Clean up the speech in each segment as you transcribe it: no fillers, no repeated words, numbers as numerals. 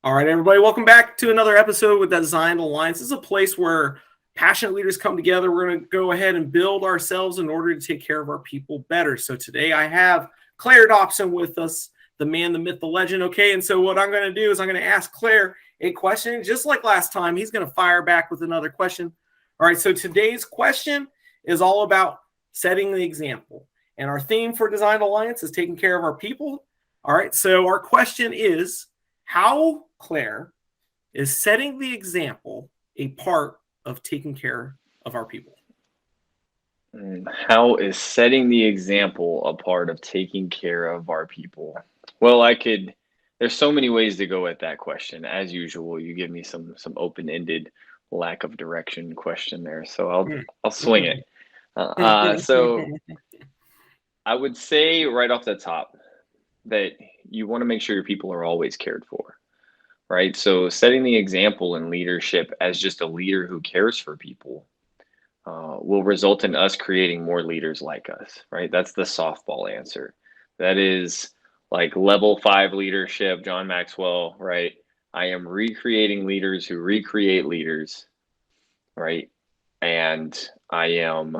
All right, everybody, welcome back to another episode with Design Alliance. This is a place where passionate leaders come together. We're going to go ahead and build ourselves in order to take care of our people better. So today I have Claire Dobson with us, the man, the myth, the legend. Okay, and so what I'm going to do is I'm going to ask Claire a question. Just like last time, he's going to fire back with another question. All right, so today's question is all about setting the example. And our theme for Design Alliance is taking care of our people. All right, so our question is, how, Claire, is setting the example a part of taking care of our people? How is setting the example a part of taking care of our people? Well, there's so many ways to go at that question. As usual, you give me some open-ended lack of direction question there. So I'll swing it. So I would say right off the top that you want to make sure your people are always cared for, right? So setting the example in leadership as just a leader who cares for people will result in us creating more leaders like us, right? That's the softball answer. That is like level 5 leadership, John Maxwell, right? I am recreating leaders who recreate leaders, right? And I am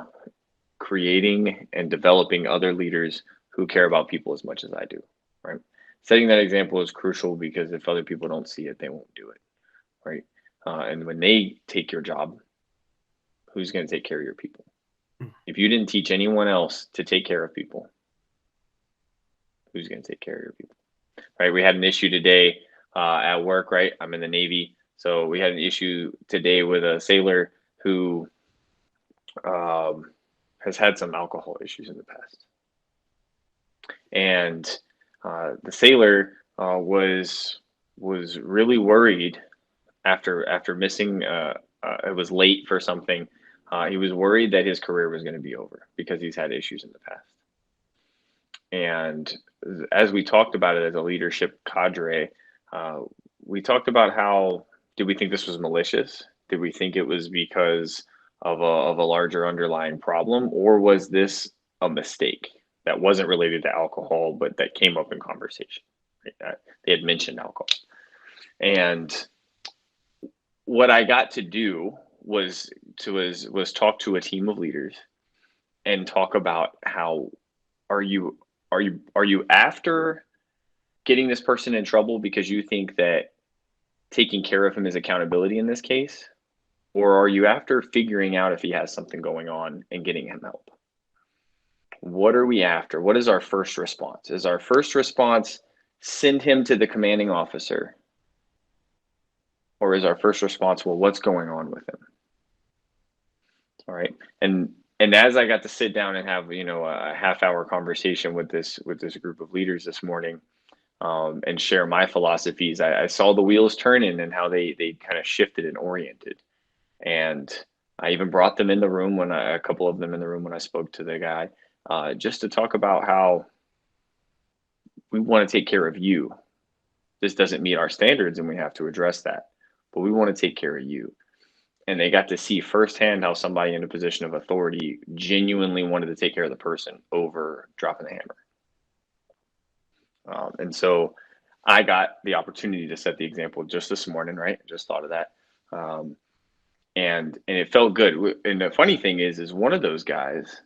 creating and developing other leaders who care about people as much as I do, right? Setting that example is crucial because if other people don't see it, they won't do it, right? And when they take your job, who's going to take care of your people? If you didn't teach anyone else to take care of people, who's going to take care of your people? Right? We had an issue today at work, right? I'm in the Navy. So we had an issue today with a sailor who has had some alcohol issues in the past. And the sailor was really worried after missing. It was late for something. He was worried that his career was going to be over because he's had issues in the past. And as we talked about it as a leadership cadre, we talked about how, did we think this was malicious? Did we think it was because of a larger underlying problem? Or was this a mistake that wasn't related to alcohol, but that came up in conversation? Right? They had mentioned alcohol. And what I got to do was talk to a team of leaders and talk about how are you after getting this person in trouble because you think that taking care of him is accountability in this case, or are you after figuring out if he has something going on and getting him help? What are we after? What is our first response? Is our first response send him to the commanding officer? Or is our first response, well, what's going on with him? All right. And as I got to sit down and have, a half-hour conversation with this group of leaders this morning, and share my philosophies, I saw the wheels turning and how they kind of shifted and oriented. And I even brought them in the room a couple of them in the room when I spoke to the guy, just to talk about how we want to take care of you. This doesn't meet our standards and we have to address that, but we want to take care of you. And they got to see firsthand how somebody in a position of authority genuinely wanted to take care of the person over dropping the hammer. And so I got the opportunity to set the example just this morning, right? Just thought of that. And it felt good. And the funny thing is one of those guys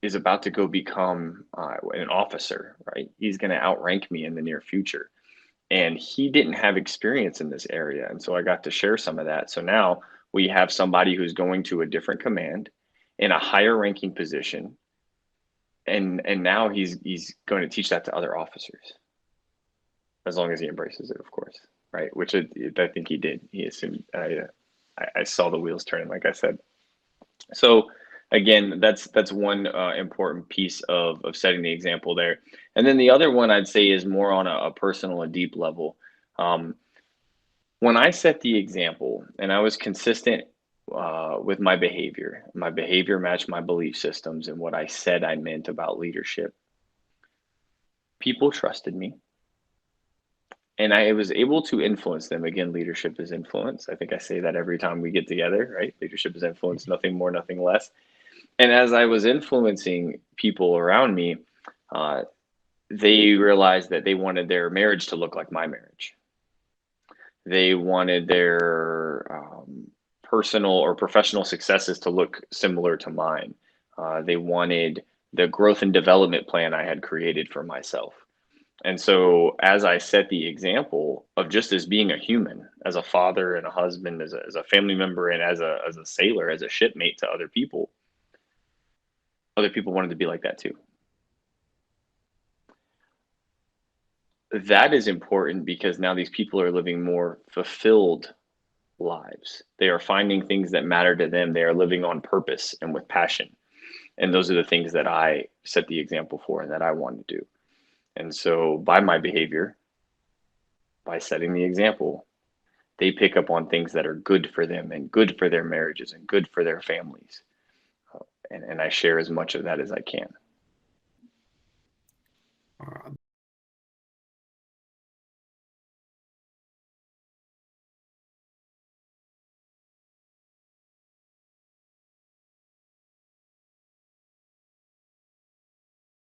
is about to go become an officer, right? He's going to outrank me in the near future. And he didn't have experience in this area. And so I got to share some of that. So now we have somebody who's going to a different command in a higher ranking position. And now he's going to teach that to other officers, as long as he embraces it, of course, right? Which I think he did. He assumed. I saw the wheels turning, like I said. So again, that's one important piece of setting the example there. And then the other one I'd say is more on a personal, a deep level. When I set the example and I was consistent with my behavior matched my belief systems and what I said I meant about leadership, people trusted me. And I was able to influence them. Again, leadership is influence. I think I say that every time we get together, right? Leadership is influence, nothing more, nothing less. And as I was influencing people around me, they realized that they wanted their marriage to look like my marriage. They wanted their personal or professional successes to look similar to mine. They wanted the growth and development plan I had created for myself. And so, as I set the example of just as being a human, as a father and a husband, as a family member, and as a sailor, as a shipmate to other people wanted to be like that too. That is important because now these people are living more fulfilled lives. They are finding things that matter to them. They are living on purpose and with passion. And those are the things that I set the example for and that I want to do. And so, by my behavior, by setting the example, they pick up on things that are good for them and good for their marriages and good for their families. And I share as much of that as I can. Uh,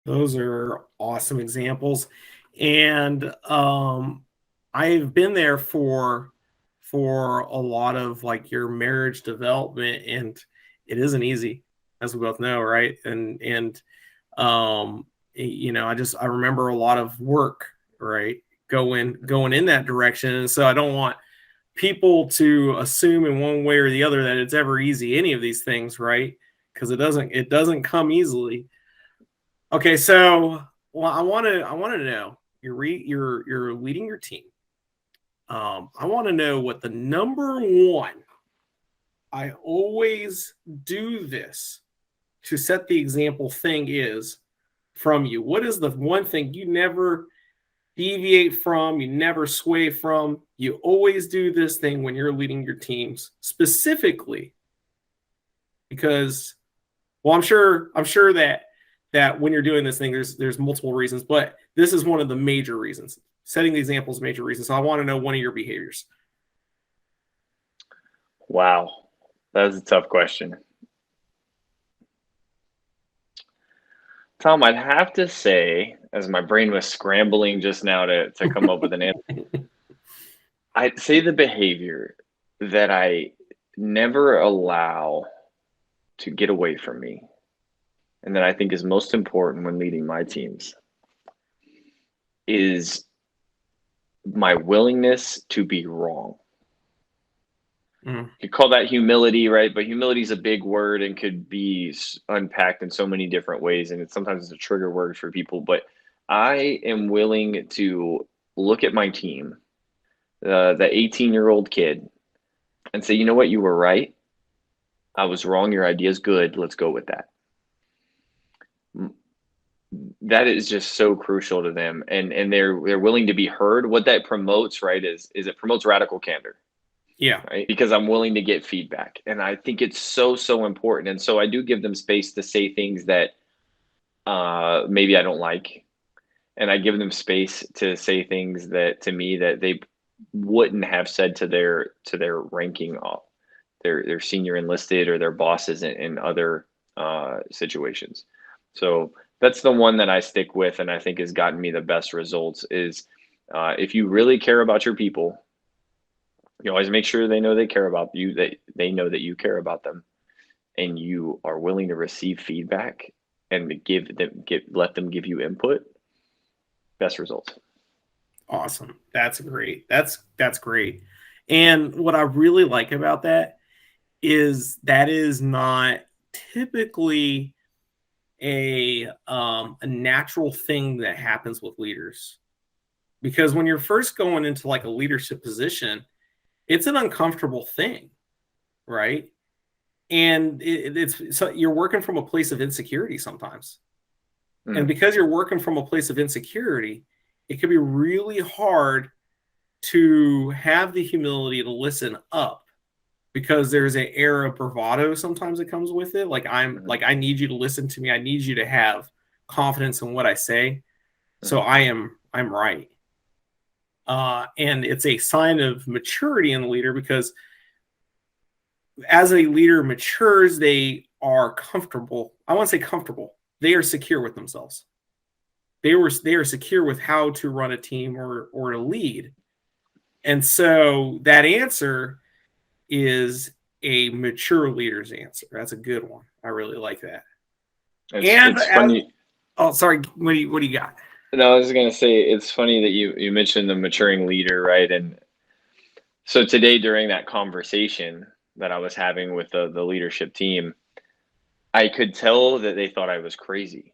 those are awesome examples. And I've been there for a lot of like your marriage development, and it isn't easy, as we both know, right? And I remember a lot of work, right, going in that direction. And so I don't want people to assume in one way or the other that it's ever easy, any of these things, right? Because it doesn't come easily. Okay, so well, I want to know, you're leading your team. I want to know what the number one, I always do this to set the example thing is from you. What is the one thing you never deviate from, you never sway from? You always do this thing when you're leading your teams, specifically because, well, I'm sure that when you're doing this thing, there's multiple reasons, but this is one of the major reasons. Setting the example is a major reason. So I want to know one of your behaviors. Wow, that was a tough question. Tom, I'd have to say, as my brain was scrambling just now to come up with an answer, I'd say the behavior that I never allow to get away from me, and that I think is most important when leading my teams, is my willingness to be wrong. You call that humility, right? But humility is a big word and could be unpacked in so many different ways. And sometimes it's a trigger word for people. But I am willing to look at my team, the 18-year-old kid, and say, you know what? You were right. I was wrong. Your idea is good. Let's go with that. That is just so crucial to them. And they're willing to be heard. What that promotes, right, is it promotes radical candor. Yeah. Right. Because I'm willing to get feedback. And I think it's so important. And so I do give them space to say things that maybe I don't like. And I give them space to say things that to me that they wouldn't have said to their ranking, their senior enlisted or their bosses in other situations. So that's the one that I stick with and I think has gotten me the best results is if you really care about your people, you always make sure they know they care about you, that they know that you care about them, and you are willing to receive feedback and let them give you input. Best results. Awesome. That's great. That's great. And what I really like about that is not typically a natural thing that happens with leaders. Because when you're first going into like a leadership position, it's an uncomfortable thing, right? And it's so you're working from a place of insecurity sometimes. And because you're working from a place of insecurity, it can be really hard to have the humility to listen up because there's an air of bravado sometimes that comes with it. Like I need you to listen to me. I need you to have confidence in what I say. So I'm right. And it's a sign of maturity in the leader because as a leader matures, they are comfortable. I want to say comfortable. They are secure with themselves. They are secure with how to run a team or to lead. And so that answer is a mature leader's answer. That's a good one. I really like that. It's funny. Oh, sorry. What do you got? No, I was gonna say it's funny that you mentioned the maturing leader, right? And so today during that conversation that I was having with the leadership team, I could tell that they thought I was crazy,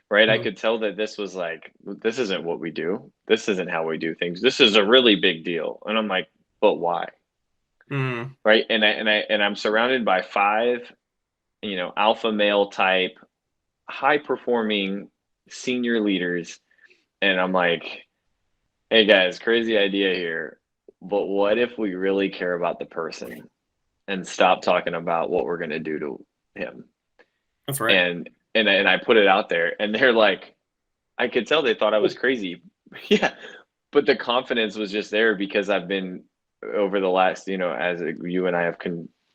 right? I could tell that this was like, this isn't what we do. This isn't how we do things. This is a really big deal. And I'm like, but why? Right? And I'm surrounded by 5, alpha male type, high performing senior leaders. And I'm like, hey guys, crazy idea here. But what if we really care about the person and stop talking about what we're going to do to him? That's right. And I put it out there, and they're like, I could tell they thought I was crazy. Yeah, but the confidence was just there because I've been over the last, as you and I have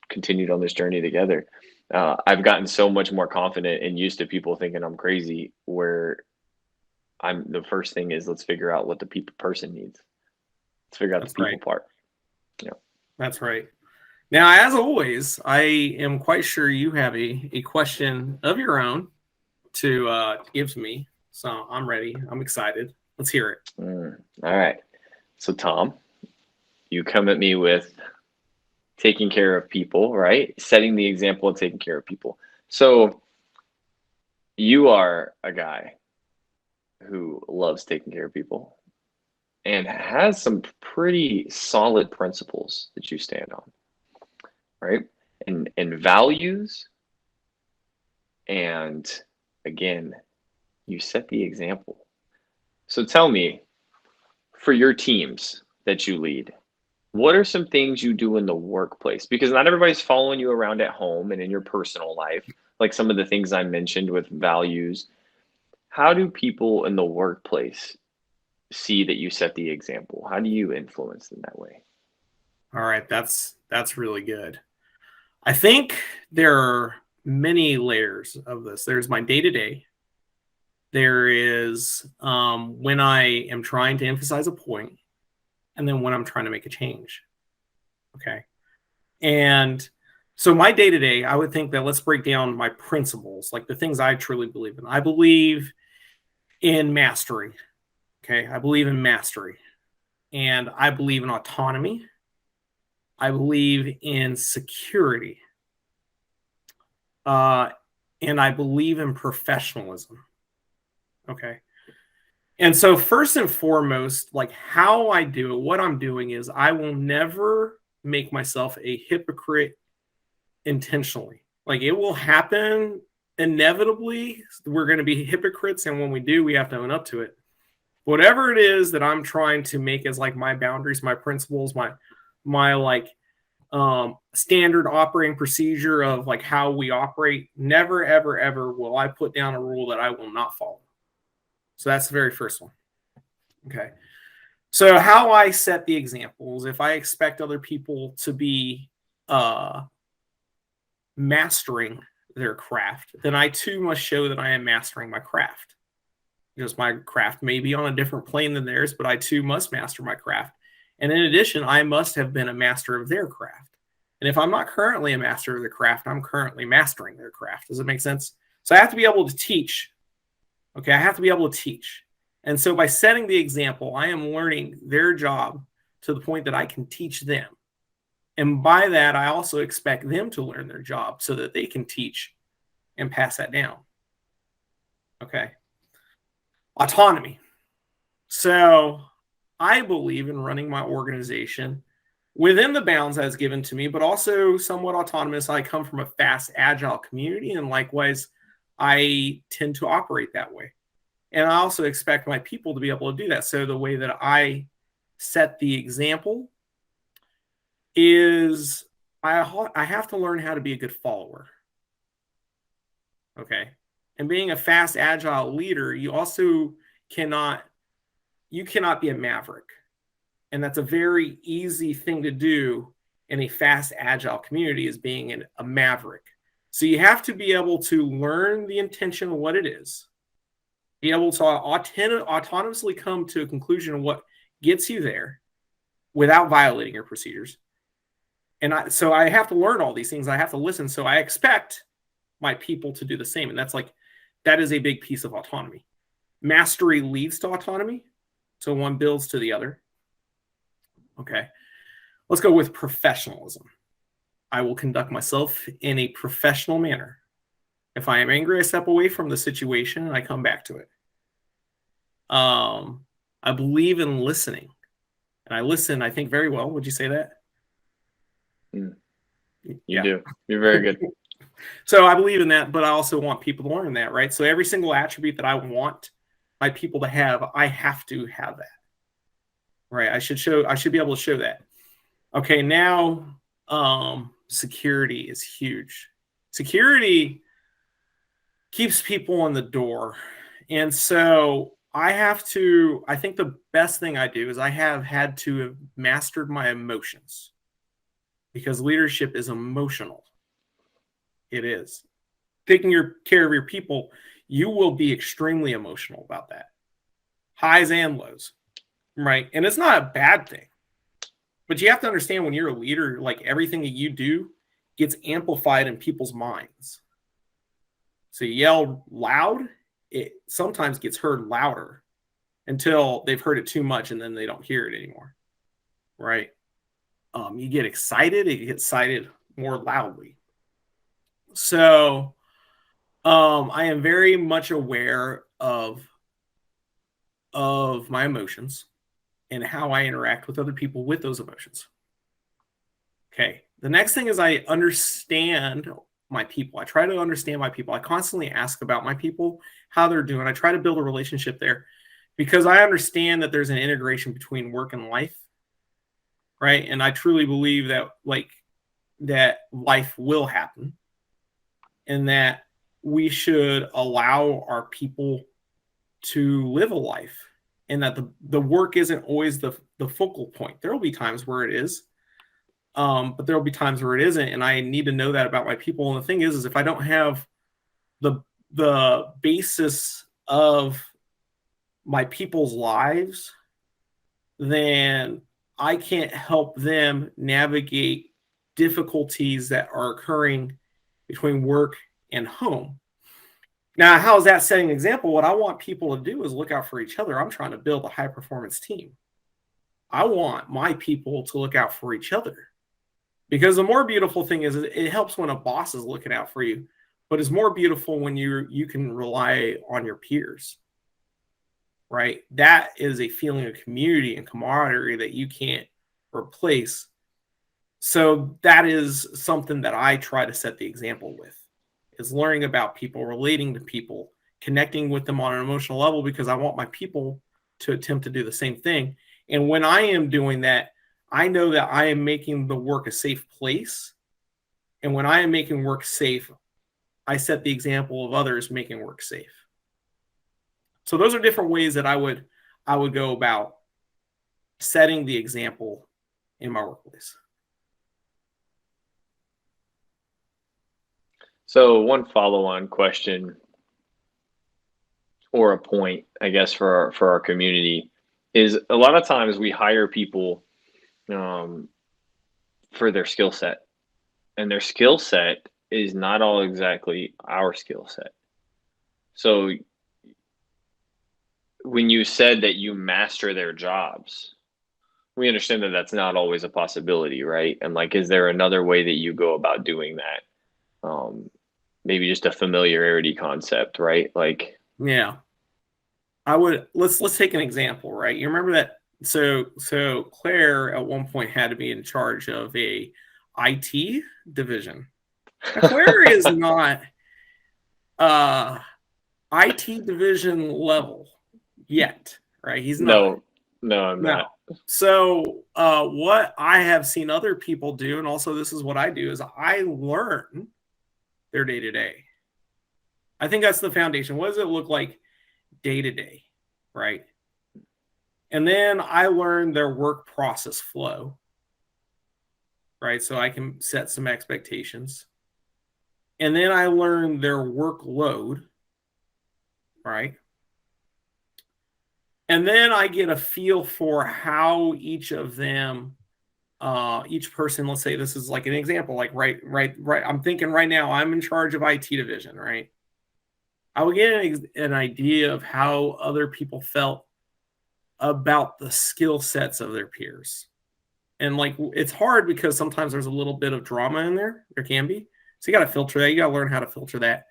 continued on this journey together. I've gotten so much more confident and used to people thinking I'm crazy. Where the first thing is, let's figure out what the person needs. Let's figure out the people part. Yeah, that's right. Now, as always, I am quite sure you have a question of your own to give to me. So I'm ready. I'm excited. Let's hear it. All right. So, Tom, you come at me with taking care of people, right? Setting the example of taking care of people. So you are a guy who loves taking care of people and has some pretty solid principles that you stand on, right? And values. And again, you set the example. So tell me, for your teams that you lead, what are some things you do in the workplace? Because not everybody's following you around at home and in your personal life, like some of the things I mentioned with values. How do people in the workplace see that you set the example? How do you influence them that way? All right, that's really good. I think there are many layers of this. There's my day-to-day. There is when I am trying to emphasize a point, and then when I'm trying to make a change. Okay. And so my day-to-day, I would think that let's break down my principles, like the things I truly believe in. I believe in mastery. Okay. I believe in mastery. And I believe in autonomy. I believe in security. And I believe in professionalism. Okay. And so first and foremost, like how I do it, what I'm doing is I will never make myself a hypocrite intentionally. Like it will happen inevitably. We're going to be hypocrites. And when we do, we have to own up to it. Whatever it is that I'm trying to make as like my boundaries, my principles, my like standard operating procedure of like how we operate, never, ever, ever will I put down a rule that I will not follow. So that's the very first one. Okay. So how I set the examples, if I expect other people to be mastering their craft, then I too must show that I am mastering my craft. Because my craft may be on a different plane than theirs, but I too must master my craft. And in addition, I must have been a master of their craft. And if I'm not currently a master of the craft, I'm currently mastering their craft. Does it make sense? So I have to be able to teach. Okay, I have to be able to teach. And so by setting the example, I am learning their job to the point that I can teach them. And by that, I also expect them to learn their job so that they can teach and pass that down. Okay. Autonomy. So I believe in running my organization within the bounds that's given to me, but also somewhat autonomous. I come from a fast, agile community, and likewise, I tend to operate that way. And I also expect my people to be able to do that. So the way that I set the example is I have to learn how to be a good follower. Okay. And being a fast, agile leader, you also cannot be a maverick. And that's a very easy thing to do in a fast, agile community, is being a maverick. So you have to be able to learn the intention of what it is, be able to autonomously come to a conclusion of what gets you there without violating your procedures. And so I have to learn all these things. I have to listen. So I expect my people to do the same. And that is a big piece of autonomy. Mastery leads to autonomy. So one builds to the other. Okay. Let's go with professionalism. I will conduct myself in a professional manner. If I am angry, I step away from the situation and I come back to it. I believe in listening. And I listen, I think, very well. Would you say that? You do. You're very good. So I believe in that, but I also want people to learn that, right? So every single attribute that I want my people to have, I have to have that, right? I should be able to show that. Okay, now security is huge. Security keeps people on the door. And so I think the best thing I do is I have had to have mastered my emotions, because leadership is emotional. It is. Taking care of your people, you will be extremely emotional about that. Highs and lows, right? And it's not a bad thing. But you have to understand, when you're a leader, like, everything that you do gets amplified in people's minds. So you yell loud, it sometimes gets heard louder until they've heard it too much, and then they don't hear it anymore, right? You get excited, it gets cited more loudly. So I am very much aware of my emotions and how I interact with other people with those emotions. Okay. The next thing is I understand my people. I try to understand my people. I constantly ask about my people, how they're doing. I try to build a relationship there, because I understand that there's an integration between work and life, right? And I truly believe that that life will happen, and that we should allow our people to live a life, and that the work isn't always the focal point. There will be times where it is, but there will be times where it isn't, and I need to know that about my people. And the thing is if I don't have the basis of my people's lives, then I can't help them navigate difficulties that are occurring between work and home. Now, how is that setting an example? What I want people to do is look out for each other. I'm trying to build a high-performance team. I want my people to look out for each other, because the more beautiful thing is, it helps when a boss is looking out for you, but it's more beautiful when you can rely on your peers, right? That is a feeling of community and camaraderie that you can't replace. So that is something that I try to set the example with, is learning about people, relating to people, connecting with them on an emotional level, because I want my people to attempt to do the same thing. And when I am doing that, I know that I am making the work a safe place. And when I am making work safe, I set the example of others making work safe. So those are different ways that I would go about setting the example in my workplace. So one follow-on question, or a point, I guess, for our community, is a lot of times we hire people for their skill set, and their skill set is not all exactly our skill set. So when you said that you master their jobs, we understand that that's not always a possibility, right? And is there another way that you go about doing that? Maybe just a familiarity concept, right? Yeah, let's take an example, right? You remember that? So Claire at one point had to be in charge of a IT division. Now, Claire is not IT division level yet, right? He's not. No, I'm not. So what I have seen other people do, and also this is what I do, is I learn their day-to-day. I think that's the foundation. What does it look like day-to-day, right? And then I learn their work process flow, right? So I can set some expectations. And then I learn their workload, right? And then I get a feel for how each of them, each person, let's say this is like an example, like right. I'm thinking right now, I'm in charge of IT division, right? I would get an idea of how other people felt about the skill sets of their peers. And like, it's hard because sometimes there's a little bit of drama in there. There can be. So you got to filter that. You got to learn how to filter that.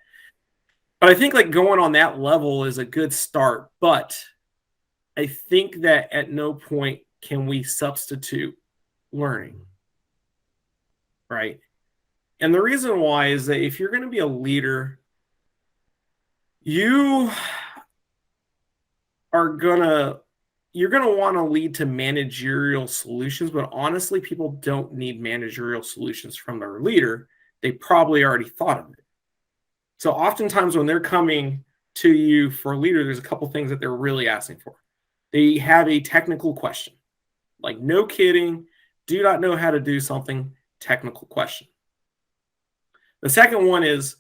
But I think like going on that level is a good start. But I think that at no point can we substitute learning. Right. And the reason why is that if you're going to be a leader, you are you're going to want to lead to managerial solutions, but honestly, people don't need managerial solutions from their leader. They probably already thought of it. So oftentimes when they're coming to you for a leader, there's a couple things that they're really asking for. They have a technical question, like no kidding, do not know how to do something, technical question. The second one is,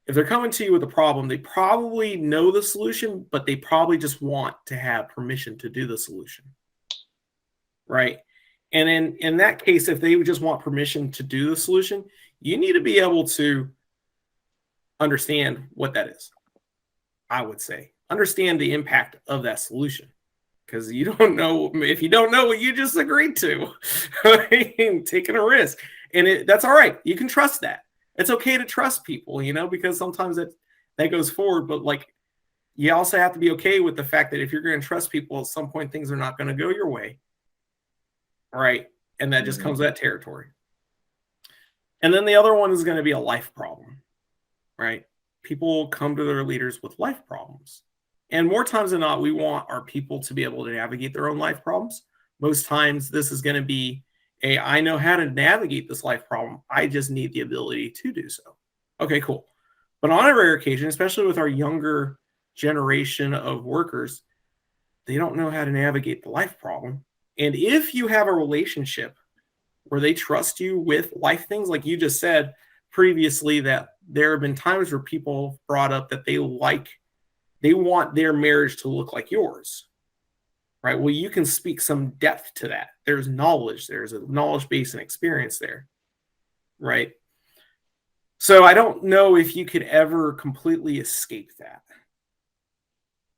if they're coming to you with a problem, they probably know the solution, but they probably just want to have permission to do the solution. Right? And in that case, if they would just want permission to do the solution, you need to be able to understand what that is. I would say understand the impact of that solution, because you don't know, if you don't know what you just agreed to, taking a risk. And that's all right. You can trust that. It's okay to trust people, because sometimes that goes forward. But like, you also have to be okay with the fact that if you're going to trust people, at some point things are not going to go your way. Right. And that just comes with that territory. And then the other one is going to be a life problem. Right. People come to their leaders with life problems. And more times than not, we want our people to be able to navigate their own life problems. Most times this is going to be I know how to navigate this life problem. I just need the ability to do so. Okay, cool. But on a rare occasion, especially with our younger generation of workers, they don't know how to navigate the life problem. And if you have a relationship where they trust you with life things, like you just said previously, that there have been times where people brought up that they want their marriage to look like yours. Right. Well, you can speak some depth to that. There's knowledge. There's a knowledge base and experience there. Right. So I don't know if you could ever completely escape that.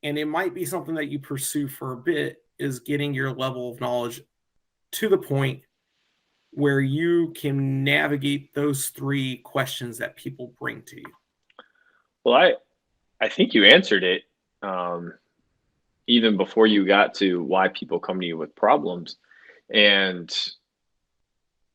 And it might be something that you pursue for a bit, is getting your level of knowledge to the point where you can navigate those three questions that people bring to you. Well, I think you answered it. Even before you got to why people come to you with problems. And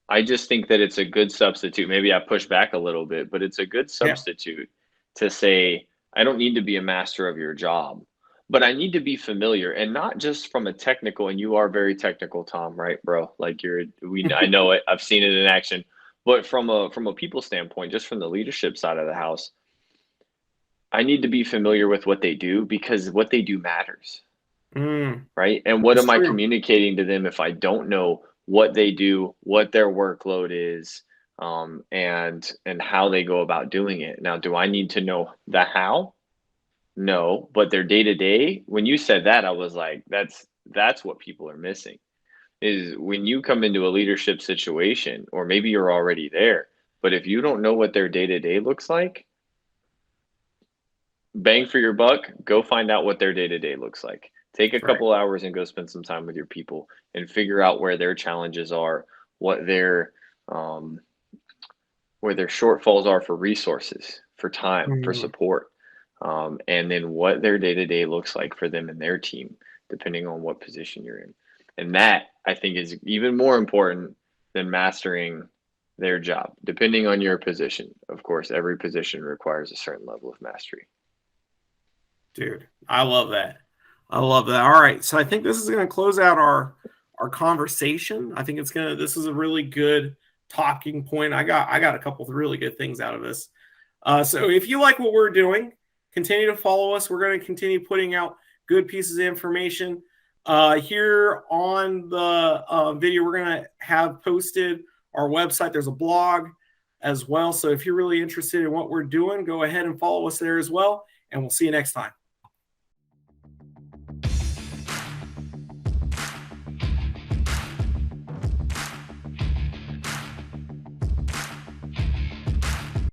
I just think that it's a good substitute. Maybe I push back a little bit, but it's a good substitute to say, I don't need to be a master of your job, but I need to be familiar, and not just from a technical, and you are very technical, Tom, right, bro? Like I know it, I've seen it in action, but from a people standpoint, just from the leadership side of the house, I need to be familiar with what they do, because what they do matters. Right. And what am I communicating to them if I don't know what they do, what their workload is, and how they go about doing it? Now, do I need to know the how? No, but their day to day. When you said that, I was like, that's what people are missing, is when you come into a leadership situation, or maybe you're already there, but if you don't know what their day to day looks like, bang for your buck, go find out what their day to day looks like. Take a couple hours and go spend some time with your people and figure out where their challenges are, what their shortfalls are for resources, for time, for support, and then what their day to day looks like for them and their team, depending on what position you're in. And that, I think, is even more important than mastering their job, depending on your position. Of course, every position requires a certain level of mastery. Dude, I love that. All right. So I think this is going to close out our conversation. I think this is a really good talking point. I got a couple of really good things out of this. So if you like what we're doing, continue to follow us. We're going to continue putting out good pieces of information. Here on the video, we're going to have posted our website. There's a blog as well. So if you're really interested in what we're doing, go ahead and follow us there as well. And we'll see you next time.